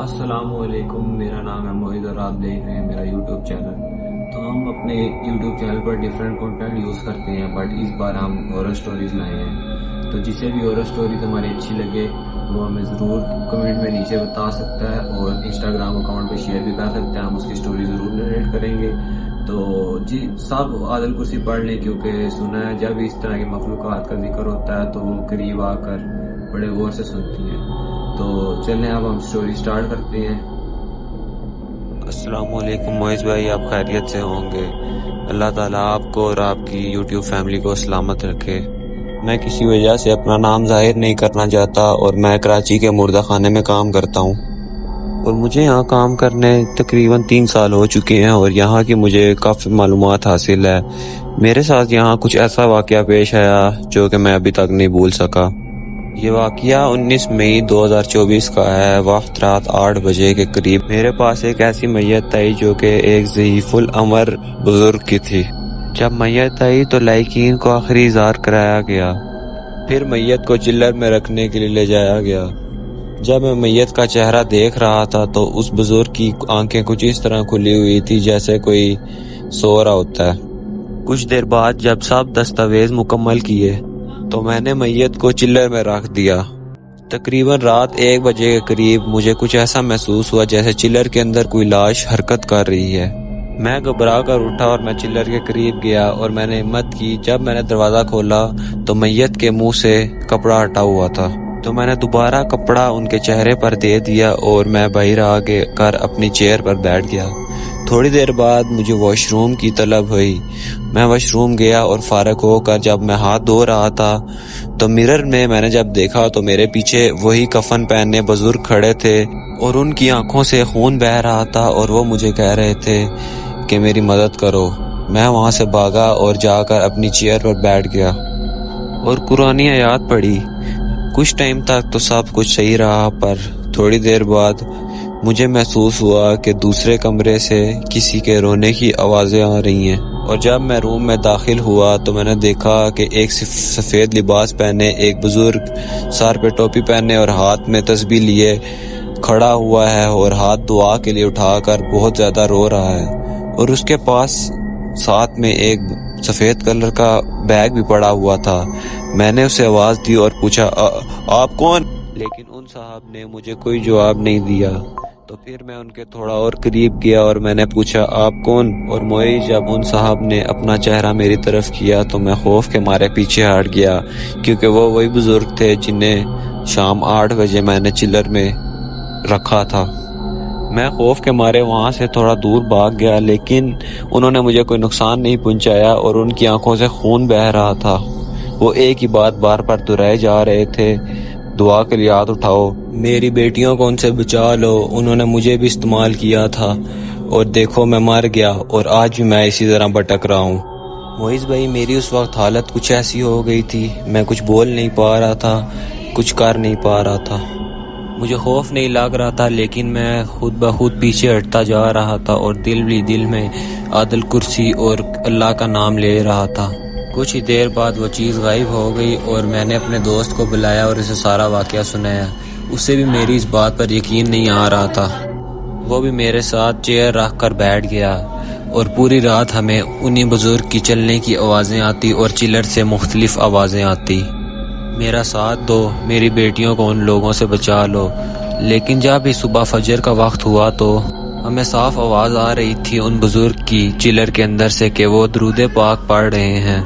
السلام علیکم، میرا نام ہے موہد اور آپ دیکھ رہے ہیں میرا یوٹیوب چینل۔ تو ہم اپنے یوٹیوب چینل پر ڈیفرنٹ کنٹینٹ یوز کرتے ہیں، بٹ اس بار ہم ہارر سٹوریز لائے ہیں۔ تو جسے بھی ہارر سٹوریز ہماری اچھی لگے وہ ہمیں ضرور کمنٹ میں نیچے بتا سکتا ہے، اور انسٹاگرام اکاؤنٹ پہ شیئر بھی کر سکتا ہے، ہم اس کی سٹوری ضرور نریٹ کریں گے۔ تو جی سب آیت کرسی پڑھ لیں، کیونکہ سنا ہے جب اس طرح کی مخلوقات کا ذکر ہوتا ہے تو وہ قریب آ کر بڑے غور سے سنتی ہیں۔ تو چلیں اب ہم سٹوری سٹارٹ کرتے ہیں۔ السلام علیکم معز بھائی، آپ خیریت سے ہوں گے؟ اللہ تعالیٰ آپ کو اور آپ کی یوٹیوب فیملی کو سلامت رکھے۔ میں کسی وجہ سے اپنا نام ظاہر نہیں کرنا چاہتا، اور میں کراچی کے مردہ خانے میں کام کرتا ہوں، اور مجھے یہاں کام کرنے تقریباً 3 سال ہو چکے ہیں، اور یہاں کی مجھے کافی معلومات حاصل ہے۔ میرے ساتھ یہاں کچھ ایسا واقعہ پیش آیا جو کہ میں ابھی تک نہیں بھول سکا۔ یہ واقعہ 19 مئی 2024 کا ہے۔ وقت رات 8 بجے کے قریب میرے پاس ایک ایسی میت آئی جو کہ ایک ضعیف العمر بزرگ کی تھی۔ جب میت آئی تو لائقین کو آخری اظہار کرایا گیا، پھر میت کو چلر میں رکھنے کے لیے لے جایا گیا۔ جب میں میت کا چہرہ دیکھ رہا تھا تو اس بزرگ کی آنکھیں کچھ اس طرح کھلی ہوئی تھی جیسے کوئی سو رہا ہوتا ہے۔ کچھ دیر بعد جب سب دستاویز مکمل کیے تو میں نے میت کو چلر میں رکھ دیا۔ تقریباً رات 1 بجے کے قریب مجھے کچھ ایسا محسوس ہوا جیسے چلر کے اندر کوئی لاش حرکت کر رہی ہے۔ میں گھبرا کر اٹھا اور میں چلر کے قریب گیا، اور میں نے ہمت کی۔ جب میں نے دروازہ کھولا تو میت کے منہ سے کپڑا ہٹا ہوا تھا، تو میں نے دوبارہ کپڑا ان کے چہرے پر دے دیا، اور میں باہر آ کر اپنی چیئر پر بیٹھ گیا۔ تھوڑی دیر بعد مجھے واش روم کی طلب ہوئی۔ میں واش روم گیا، اور فارغ ہو کر جب میں ہاتھ دھو رہا تھا تو مرر میں نے جب دیکھا تو میرے پیچھے وہی کفن پہنے بزرگ کھڑے تھے، اور ان کی آنکھوں سے خون بہہ رہا تھا، اور وہ مجھے کہہ رہے تھے کہ میری مدد کرو۔ میں وہاں سے بھاگا اور جا کر اپنی چیئر پر بیٹھ گیا اور قرآنی آیات پڑھی۔ کچھ ٹائم تک تو سب کچھ صحیح رہا، پر تھوڑی دیر بعد مجھے محسوس ہوا کہ دوسرے کمرے سے کسی کے رونے کی آوازیں آ رہی ہیں، اور جب میں روم میں داخل ہوا تو میں نے دیکھا کہ ایک سفید لباس پہنے ایک بزرگ سر پہ ٹوپی پہنے اور ہاتھ میں تسبیح لیے کھڑا ہوا ہے، اور ہاتھ دعا کے لیے اٹھا کر بہت زیادہ رو رہا ہے، اور اس کے پاس ساتھ میں ایک سفید کلر کا بیگ بھی پڑا ہوا تھا۔ میں نے اسے آواز دی اور پوچھا آپ کون؟ لیکن ان صاحب نے مجھے کوئی جواب نہیں دیا۔ تو پھر میں ان کے تھوڑا اور قریب گیا اور میں نے پوچھا آپ کون؟ اور موئی جب ان صاحب نے اپنا چہرہ میری طرف کیا تو میں خوف کے مارے پیچھے ہٹ گیا، کیونکہ وہ وہی بزرگ تھے جنہیں شام 8 بجے میں نے چلر میں رکھا تھا۔ میں خوف کے مارے وہاں سے تھوڑا دور بھاگ گیا، لیکن انہوں نے مجھے کوئی نقصان نہیں پہنچایا، اور ان کی آنکھوں سے خون بہہ رہا تھا۔ وہ ایک ہی بات بار بار دہرائے جا رہے تھے، دعا کے لیے ہاتھ اٹھاؤ، میری بیٹیوں کو ان سے بچا لو، انہوں نے مجھے بھی استعمال کیا تھا، اور دیکھو میں مر گیا، اور آج بھی میں اسی طرح بھٹک رہا ہوں۔ معز بھائی، میری اس وقت حالت کچھ ایسی ہو گئی تھی، میں کچھ بول نہیں پا رہا تھا، کچھ کر نہیں پا رہا تھا، مجھے خوف نہیں لگ رہا تھا، لیکن میں خود بخود پیچھے ہٹتا جا رہا تھا، اور دل میں عدل کرسی اور اللہ کا نام لے رہا تھا۔ کچھ ہی دیر بعد وہ چیز غائب ہو گئی، اور میں نے اپنے دوست کو بلایا اور اسے سارا واقعہ سنایا۔ اسے بھی میری اس بات پر یقین نہیں آ رہا تھا۔ وہ بھی میرے ساتھ چیئر رکھ کر بیٹھ گیا، اور پوری رات ہمیں انہی بزرگ کی چلنے کی آوازیں آتی اور چلر سے مختلف آوازیں آتی، میرا ساتھ دو، میری بیٹیوں کو ان لوگوں سے بچا لو۔ لیکن جب ہی صبح فجر کا وقت ہوا تو ہمیں صاف آواز آ رہی تھی ان بزرگ کی چلر کے اندر سے کہ وہ درود پاک پڑھ رہے ہیں۔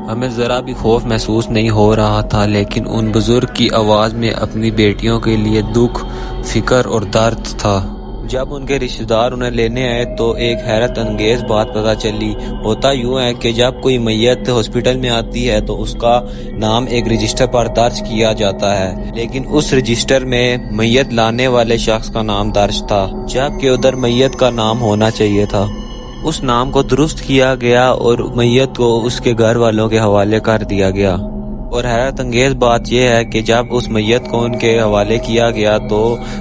ہمیں ذرا بھی خوف محسوس نہیں ہو رہا تھا، لیکن ان بزرگ کی آواز میں اپنی بیٹیوں کے لیے دکھ، فکر اور درد تھا۔ جب ان کے رشتہ دار انہیں لینے آئے تو ایک حیرت انگیز بات پتہ چلی۔ ہوتا یوں ہے کہ جب کوئی میت ہاسپٹل میں آتی ہے تو اس کا نام ایک رجسٹر پر درج کیا جاتا ہے، لیکن اس رجسٹر میں میت لانے والے شخص کا نام درج تھا، جبکہ ادھر میت کا نام ہونا چاہیے تھا۔ اس نام کو درست کیا گیا اور میت کو اس کے گھر والوں کے حوالے کر دیا گیا۔ اور حیرت انگیز بات یہ ہے کہ جب اس میت کو ان کے حوالے کیا گیا تو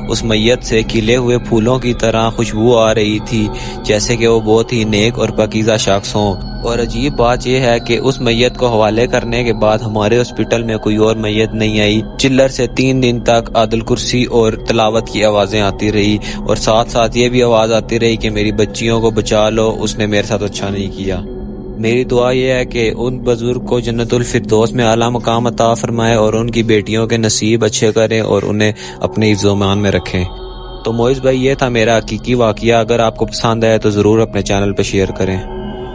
اس میت سے کھلے ہوئے پھولوں کی طرح خوشبو آ رہی تھی، جیسے کہ وہ بہت ہی نیک اور پاکیزہ شخص ہوں۔ اور عجیب بات یہ ہے کہ اس میت کو حوالے کرنے کے بعد ہمارے ہاسپٹل میں کوئی اور میت نہیں آئی۔ چلر سے 3 دن تک آیت الکرسی اور تلاوت کی آوازیں آتی رہی، اور ساتھ ساتھ یہ بھی آواز آتی رہی کہ میری بچیوں کو بچا لو، اس نے میرے ساتھ اچھا نہیں کیا۔ میری دعا یہ ہے کہ ان بزرگ کو جنت الفردوس میں اعلیٰ مقام عطا فرمائے اور ان کی بیٹیوں کے نصیب اچھے کریں اور انہیں اپنے حفظ و امان میں رکھیں۔ تو معز بھائی یہ تھا میرا حقیقی واقعہ، اگر آپ کو پسند آیا تو ضرور اپنے چینل پہ شیئر کریں۔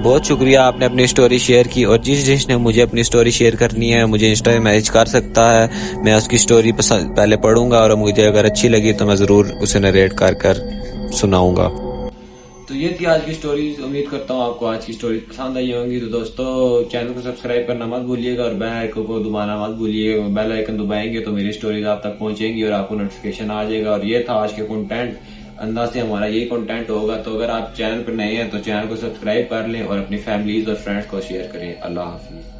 بہت شکریہ، آپ نے اپنی سٹوری شیئر کی، اور جس نے مجھے اپنی سٹوری شیئر کرنی ہے مجھے انسٹا پہ میسج کر سکتا ہے، میں اس کی سٹوری پہلے پڑھوں گا، اور مجھے اگر اچھی لگی تو میں ضرور اسے نریٹ کر سناؤں گا۔ تو یہ تھی آج کی سٹوریز، امید کرتا ہوں آپ کو آج کی سٹوریز پسند آئی ہوں گی۔ تو دوستو چینل کو سبسکرائب کرنا مت بھولیے گا، اور بیل آئیکن کو دبانا مت بھولیے گا۔ بیل آئیکن دبائیں گے تو میری سٹوریز آپ تک پہنچیں گی اور آپ کو نوٹیفیکیشن آ جائے گا۔ اور یہ تھا آج کے کنٹینٹ، انداز سے ہمارا یہی کنٹینٹ ہوگا۔ تو اگر آپ چینل پر نئے ہیں تو چینل کو سبسکرائب کر لیں اور اپنی فیملیز اور فرینڈز کو شیئر کریں۔ اللہ حافظ۔